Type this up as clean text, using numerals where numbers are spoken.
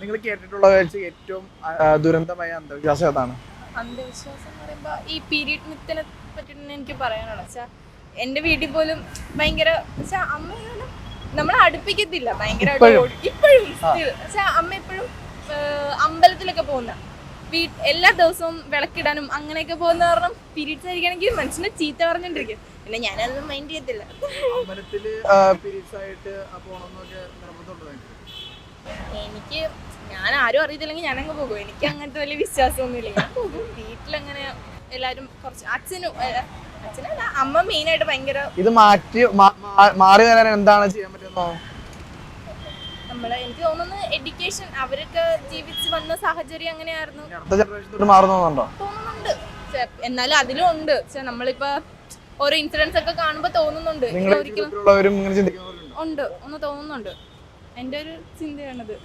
നിങ്ങൾ കേട്ടിട്ടുള്ള വെച്ച് ഏറ്റവും ദുരന്തമായ അന്ധവിശ്വാസം ഏതാണ്? അന്ധവിശ്വാസം എന്ന് പറയുമ്പോൾ ഈ പീരീഡ് മിത്തിനെ പറ്റിയിട്ട് എനിക്ക് പറയാനുള്ളത് വെച്ചാൽ എൻ്റെ വീട്ടിൽ പോലും ഭയങ്കര വെച്ചാൽ അമ്മ നമ്മളെ അടുപ്പിക്കത്തില്ല ഭയങ്കരമായിട്ട് ഇപ്പോഴും വെച്ചാൽ അമ്മ എപ്പോഴും അമ്പലത്തിലൊക്കെ പോകുന്ന എല്ലാ ദിവസവും വിളക്കിടാനും അങ്ങനെയൊക്കെ പോകുന്ന കാരണം പീരീഡ്സ് ആയിരിക്കണമെങ്കിൽ മനുഷ്യനെ ചീത്ത പറഞ്ഞോണ്ടിരിക്കും. പിന്നെ ഞാനതൊന്നും മൈൻഡ് ചെയ്യത്തില്ല. അമ്പലത്തില് പീരീഡ്സ് ആയിട്ട് പോണമെന്നൊക്കെ നിർബന്ധമുണ്ടോ? എനിക്ക് ഞാൻ ആരും അറിയത്തില്ലെങ്കിൽ ഞാനങ്ങ് പോകും. എനിക്ക് അങ്ങനത്തെ വലിയ വിശ്വാസമൊന്നുമില്ല. ഞാൻ പോകും. വീട്ടിലങ്ങനെ എല്ലാവരും കുറച്ച് അച്ഛനല്ല അമ്മ മെയിനായിട്ട് ഭയങ്കര ഇത് മാറി വരാൻ എന്താണ് ചെയ്യാൻ പറ്റുന്നോ? നമ്മള് എനിക്ക് തോന്നുന്നു എഡ്യൂക്കേഷൻ അവരൊക്കെ ജീവിച്ച് വന്ന സാഹചര്യം അങ്ങനെയായിരുന്നു. അടുത്ത ജനറേഷൻ മാറുന്നുണ്ടോ തോന്നുന്നുണ്ട്. എന്നാലും അതിലും ഉണ്ട്. നമ്മളിപ്പോ ഓരോ ഇൻസിഡൻസ് ഒക്കെ കാണുമ്പോ തോന്നുന്നുണ്ട് ഉണ്ട് ഒന്ന് തോന്നുന്നുണ്ട്. എന്റെ ഒരു ചിന്തയാണത്.